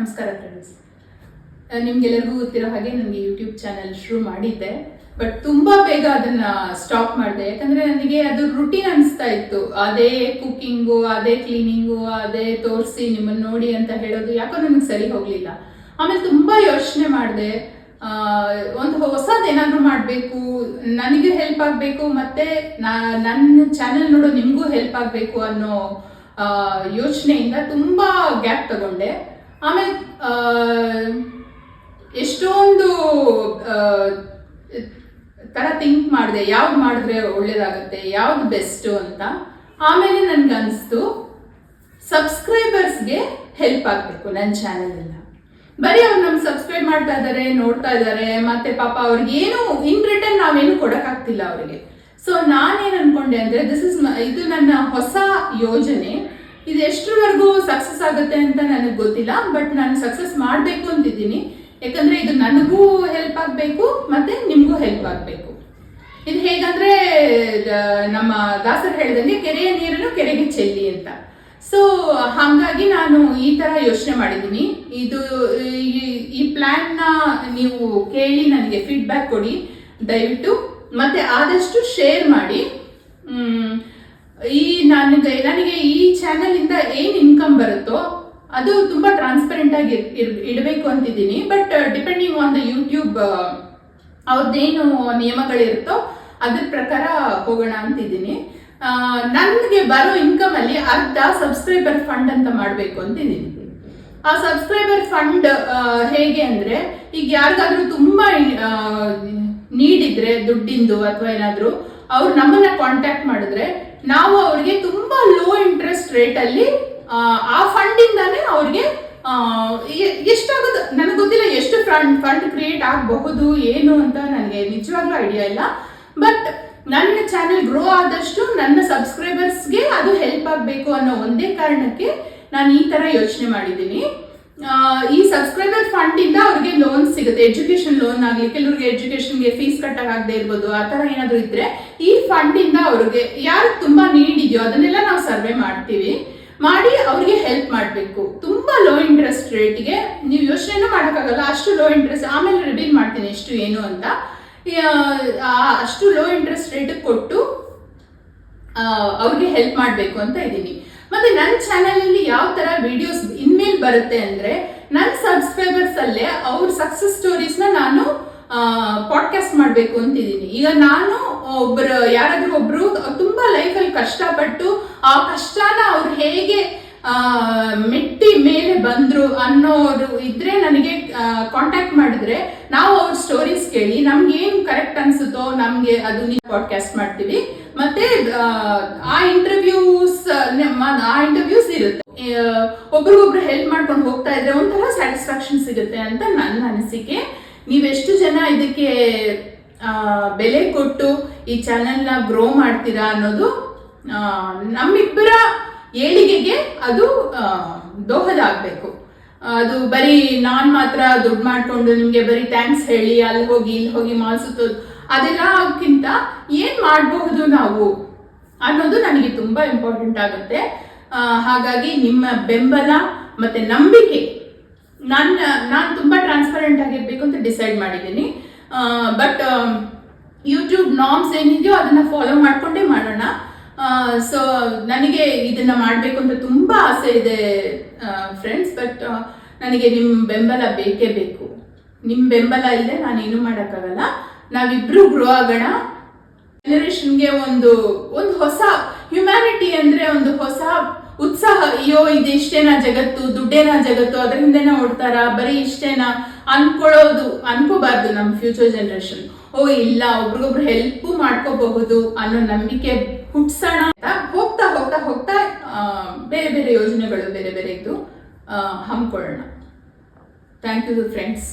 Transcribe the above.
ನಮಸ್ಕಾರ ಫ್ರೆಂಡ್ಸ್. ನಿಮ್ಗೆಲ್ಲರಿಗೂ ಗೊತ್ತಿರೋ ಹಾಗೆ ನನಗೆ ಯೂಟ್ಯೂಬ್ ಚಾನೆಲ್ ಶುರು ಮಾಡಿದ್ದೆ, ಬಟ್ ತುಂಬಾ ಬೇಗ ಅದನ್ನ ಸ್ಟಾಪ್ ಮಾಡಿದೆ. ಯಾಕಂದ್ರೆ ನನಗೆ ಅದು ರುಟೀನ್ ಅನಿಸ್ತಾ ಇತ್ತು. ಅದೇ ಕುಕಿಂಗು, ಅದೇ ಕ್ಲೀನಿಂಗು, ಅದೇ ತೋರಿಸಿ ನಿಮ್ಮನ್ನು ನೋಡಿ ಅಂತ ಹೇಳೋದು ಯಾಕೋ ನನಗೆ ಸರಿ ಹೋಗ್ಲಿಲ್ಲ. ಆಮೇಲೆ ತುಂಬಾ ಯೋಚನೆ ಮಾಡಿದೆ, ಒಂದು ಹೊಸದೇನಾದ್ರೂ ಮಾಡಬೇಕು, ನನಗೆ ಹೆಲ್ಪ್ ಆಗಬೇಕು, ಮತ್ತೆ ನನ್ನ ಚಾನೆಲ್ ನೋಡೋ ನಿಮಗೂ ಹೆಲ್ಪ್ ಆಗಬೇಕು ಅನ್ನೋ ಯೋಚನೆಯಿಂದ ತುಂಬಾ ಗ್ಯಾಪ್ ತಗೊಂಡೆ. ಆಮೇಲೆ ಎಷ್ಟೊಂದು ತರ ಥಿಂಕ್ ಮಾಡಿದೆ, ಯಾವ್ದು ಮಾಡಿದ್ರೆ ಒಳ್ಳೇದಾಗತ್ತೆ, ಯಾವ್ದು ಬೆಸ್ಟ್ ಅಂತ. ಆಮೇಲೆ ನನ್ಗೆ ಅನಿಸ್ತು ಸಬ್ಸ್ಕ್ರೈಬರ್ಸ್ಗೆ ಹೆಲ್ಪ್ ಆಗಬೇಕು ನನ್ನ ಚಾನೆಲ್ ಎಲ್ಲ. ಬರೀ ಅವ್ರು ನಮ್ಗೆ ಸಬ್ಸ್ಕ್ರೈಬ್ ಮಾಡ್ತಾ ಇದ್ದಾರೆ, ನೋಡ್ತಾ ಇದ್ದಾರೆ, ಮತ್ತೆ ಪಾಪ ಅವ್ರಿಗೆ ಏನು ಇನ್ ರಿಟರ್ನ್ ನಾವೇನು ಕೊಡಕ್ಕಾಗ್ತಿಲ್ಲ ಅವರಿಗೆ. ಸೊ ನಾನೇನ್ ಅನ್ಕೊಂಡೆ ಅಂದ್ರೆ ಇದು ನನ್ನ ಹೊಸ ಯೋಜನೆ. ಇದು ಎಷ್ಟರವರೆಗೂ ಸಕ್ಸಸ್ ಆಗುತ್ತೆ ಅಂತ ನನಗೆ ಗೊತ್ತಿಲ್ಲ, ಬಟ್ ನಾನು ಸಕ್ಸಸ್ ಮಾಡಬೇಕು ಅಂತಿದ್ದೀನಿ. ಯಾಕಂದ್ರೆ ಇದು ನನಗೂ ಹೆಲ್ಪ್ ಆಗಬೇಕು, ಮತ್ತೆ ನಿಮಗೂ ಹೆಲ್ಪ್ ಆಗಬೇಕು. ಇದು ಹೇಗಂದ್ರೆ ನಮ್ಮ ದಾಸರು ಹೇಳಿದಂಗೆ ಕೆರೆಯ ನೀರನ್ನು ಕೆರೆಗೆ ಚೆಲ್ಲಿ ಅಂತ. ಸೊ ಹಾಗಾಗಿ ನಾನು ಈ ತರ ಯೋಚನೆ ಮಾಡಿದ್ದೀನಿ. ಈ ಪ್ಲಾನ್ ನ ನೀವು ಕೇಳಿ ನನಗೆ ಫೀಡ್ಬ್ಯಾಕ್ ಕೊಡಿ ದಯವಿಟ್ಟು, ಮತ್ತೆ ಆದಷ್ಟು ಶೇರ್ ಮಾಡಿ. ನನಗೆ ಈ ಚಾನೆಲ್ ಇಂದ ಏನ್ ಇನ್ಕಮ್ ಬರುತ್ತೋ ಅದು ತುಂಬಾ ಟ್ರಾನ್ಸ್ಪರೆಂಟ್ ಆಗಿ ಇಡಬೇಕು ಅಂತಿದ್ದೀನಿ. But depending on the YouTube ಅವ್ರದ್ದೇನು ನಿಯಮಗಳಿರುತ್ತೋ ಅದ್ರ ಪ್ರಕಾರ ಹೋಗೋಣ ಅಂತಿದ್ದೀನಿ. ನನಗೆ ಬರೋ ಇನ್ಕಮ್ ಅಲ್ಲಿ ಅರ್ಧ ಸಬ್ಸ್ಕ್ರೈಬರ್ ಫಂಡ್ ಅಂತ ಮಾಡಬೇಕು ಅಂತಿದ್ದೀನಿ. ಆ ಸಬ್ಸ್ಕ್ರೈಬರ್ ಫಂಡ್ ಹೇಗೆ ಅಂದ್ರೆ, ಈಗ ಯಾರಿಗಾದ್ರೂ ತುಂಬಾ ನೀಡಿದ್ರೆ ದುಡ್ಡಿಂದು ಅಥವಾ ಏನಾದ್ರು, ಅವ್ರು ನಮ್ಮನ್ನ ಕಾಂಟ್ಯಾಕ್ಟ್ ಮಾಡಿದ್ರೆ ನಾವು ಅವ್ರಿಗೆ ತುಂಬಾ ಲೋ ಇಂಟ್ರೆಸ್ಟ್ ರೇಟ್ ಅಲ್ಲಿ ಆ ಫಂಡ್ ಇಂದಾನೆ ಅವ್ರಿಗೆ ಎಷ್ಟಾಗೋದು ನನಗೆ ಗೊತ್ತಿಲ್ಲ, ಎಷ್ಟು ಫಂಡ್ ಕ್ರಿಯೇಟ್ ಆಗಬಹುದು ಏನು ಅಂತ ನನಗೆ ನಿಜವಾಗ್ಲೂ ಐಡಿಯಾ ಇಲ್ಲ. ಬಟ್ ನನ್ನ ಚಾನೆಲ್ ಗ್ರೋ ಆದಷ್ಟು ನನ್ನ ಸಬ್ಸ್ಕ್ರೈಬರ್ಸ್ಗೆ ಅದು ಹೆಲ್ಪ್ ಆಗಬೇಕು ಅನ್ನೋ ಒಂದೇ ಕಾರಣಕ್ಕೆ ನಾನು ಈ ತರ ಯೋಚನೆ ಮಾಡಿದ್ದೀನಿ. ಈ ಸಬ್ಸ್ಕ್ರೈಬರ್ ಫಂಡ್ ಇಂದ ಅವ್ರಿಗೆ ಲೋನ್ ಸಿಗುತ್ತೆ, ಎಜುಕೇಶನ್ ಲೋನ್ ಆಗ್ಲಿ, ಕೆಲವ್ರಿಗೆ ಎಜುಕೇಶನ್ಗೆ ಫೀಸ್ ಕಟ್ಟಕ್ಕಾಗದೆ ಇರ್ಬೋದು, ಆ ತರ ಏನಾದ್ರು ಇದ್ರೆ ಈ ಫಂಡ್ ಇಂದ ಅವ್ರಿಗೆ ಯಾರು ತುಂಬಾ ನೀಡ್ ಇದೆಯೋ ಅದನ್ನೆಲ್ಲ ನಾವು ಸರ್ವೆ ಮಾಡಿ ಅವ್ರಿಗೆ ಹೆಲ್ಪ್ ಮಾಡಬೇಕು. ತುಂಬಾ ಲೋ ಇಂಟ್ರೆಸ್ಟ್ ರೇಟ್ಗೆ ನೀವು ಯೋಚನೆ ಮಾಡೋಕ್ಕಾಗಲ್ಲ, ಅಷ್ಟು ಲೋ ಇಂಟ್ರೆಸ್ಟ್. ಆಮೇಲೆ ರಿವೀಲ್ ಮಾಡ್ತೀನಿ ಎಷ್ಟು ಏನು ಅಂತ. ಅಷ್ಟು ಲೋ ಇಂಟ್ರೆಸ್ಟ್ ರೇಟ್ ಕೊಟ್ಟು ಅವ್ರಿಗೆ ಹೆಲ್ಪ್ ಮಾಡಬೇಕು ಅಂತ ಇದ್ದೀನಿ. ಮತ್ತೆ ನನ್ನ ಚಾನೆಲ್ ಅಲ್ಲಿ ಯಾವ ತರ ವಿಡಿಯೋಸ್ ಇನ್ಮೇಲೆ ಬರುತ್ತೆ ಅಂದ್ರೆ, ನನ್ನ ಸಬ್ಸ್ಕ್ರೈಬರ್ಸ್ ಅಲ್ಲೇ ಅವ್ರ ಸಕ್ಸಸ್ ಸ್ಟೋರೀಸ್ ನಾನು ಪಾಡ್ಕಾಸ್ಟ್ ಮಾಡ್ಬೇಕು ಅಂತಿದ್ದೀನಿ. ಈಗ ನಾನು ಯಾರಾದ್ರೂ ಒಬ್ರು ತುಂಬಾ ಲೈಫಲ್ಲಿ ಕಷ್ಟಪಟ್ಟು ಆ ಕಷ್ಟನ ಅವ್ರು ಹೇಗೆ ಮೆಟ್ಟಿ ಮೇಲೆ ಬಂದ್ರು ಅನ್ನೋರು ಇದ್ರೆ ನನಗೆ ಕಾಂಟ್ಯಾಕ್ಟ್ ಮಾಡಿದ್ರೆ ನಾವು ಅವ್ರ ಸ್ಟೋರೀಸ್ ಕೇಳಿ ನಮ್ಗೆ ಏನ್ ಕರೆಕ್ಟ್ ಅನ್ಸುತ್ತೋ ನಮ್ಗೆ ಅದು ಪಾಡ್ಕಾಸ್ಟ್ ಮಾಡ್ತೀವಿ. ಮತ್ತೆ ಆ ಇಂಟರ್ವ್ಯೂಸ್ ಇರುತ್ತೆ. ಒಬ್ರಿಗೊಬ್ರು ಹೆಲ್ಪ್ ಮಾಡ್ಕೊಂಡು ಹೋಗ್ತಾ ಇದ್ರೆ ಒಂಥರ ಸ್ಯಾಟಿಸ್ಫ್ಯಾಕ್ಷನ್ ಸಿಗುತ್ತೆ ಅಂತ ನನ್ನ ಅನಿಸಿಕೆ. ನೀವೆಷ್ಟು ಜನ ಇದಕ್ಕೆ ಬೆಲೆ ಕೊಟ್ಟು ಈ ಚಾನೆಲ್ನ ಗ್ರೋ ಮಾಡ್ತೀರಾ ಅನ್ನೋದು ನಮ್ಮಿಬ್ಬರ ಏಳಿಗೆಗೆ ಅದು ದೋಹದ ಆಗ್ಬೇಕು. ಅದು ಬರೀ ನಾನ್ ಮಾತ್ರ ದುಡ್ಡು ಮಾಡ್ಕೊಂಡು ನಿಮ್ಗೆ ಬರೀ ಥ್ಯಾಂಕ್ಸ್ ಹೇಳಿ ಅಲ್ಲಿ ಹೋಗಿ ಇಲ್ಲಿ ಹೋಗಿ ಮಾಲ್ಸುತ್ತೋದು ಅದೆಲ್ಲಕ್ಕಿಂತ ಏನ್ ಮಾಡಬಹುದು ನಾವು ಅನ್ನೋದು ನನಗೆ ತುಂಬಾ ಇಂಪಾರ್ಟೆಂಟ್ ಆಗುತ್ತೆ. ಹಾಗಾಗಿ ನಿಮ್ಮ ಬೆಂಬಲ ಮತ್ತೆ ನಂಬಿಕೆ, ನಾನು ತುಂಬಾ ಟ್ರಾನ್ಸ್ಪರೆಂಟ್ ಆಗಿರ್ಬೇಕು ಅಂತ ಡಿಸೈಡ್ ಮಾಡಿದ್ದೀನಿ. ಬಟ್ ಯೂಟ್ಯೂಬ್ ನಾರ್ಮ್ಸ್ ಏನಿದೆಯೋ ಅದನ್ನ ಫಾಲೋ ಮಾಡ್ಕೊಂಡೇ ಮಾಡೋಣ. ಸೊ ನನಗೆ ಇದನ್ನ ಮಾಡಬೇಕು ಅಂತ ತುಂಬಾ ಆಸೆ ಇದೆ ಫ್ರೆಂಡ್ಸ್. ಬಟ್ ನನಗೆ ನಿಮ್ಮ ಬೆಂಬಲ ಬೇಕೇ ಬೇಕು. ನಿಮ್ಮ ಬೆಂಬಲ ಇಲ್ಲದೆ ನಾನೇನು ಮಾಡೋಕ್ಕಾಗಲ್ಲ. ನಾವಿಬ್ರು ಗ್ರೋ ಆಗೋಣ. ಜನರೇಷನ್ಗೆ ಒಂದು ಹೊಸ ಹ್ಯುಮ್ಯಾನಿಟಿ ಅಂದ್ರೆ ಒಂದು ಹೊಸ ಉತ್ಸಾಹ. ಅಯ್ಯೋ ಇದಿಷ್ಟೇನಾ ಜಗತ್ತು, ದುಡ್ಡೇನಾ ಜಗತ್ತು, ಅದರ ಹಿಂದೆನ ಓಡ್ತಾರ, ಬರೀ ಇಷ್ಟೇನಾ ಅನ್ಕೋಬಾರ್ದು ನಮ್ಮ ಫ್ಯೂಚರ್ ಜನರೇಷನ್. ಇಲ್ಲ, ಒಬ್ರಿಗೊಬ್ರು ಹೆಲ್ಪ್ ಮಾಡ್ಕೋಬಹುದು ಅನ್ನೋ ನಂಬಿಕೆ ಹುಟ್ಸೋಣ ಅಂತ ಹೋಗ್ತಾ ಬೇರೆ ಬೇರೆ ಯೋಜನೆಗಳು ಬೇರೆ ಬೇರೆ ಇದ್ದು ಹಮ್ಮಿಕೊಳ್ಳೋಣ. Thank you friends.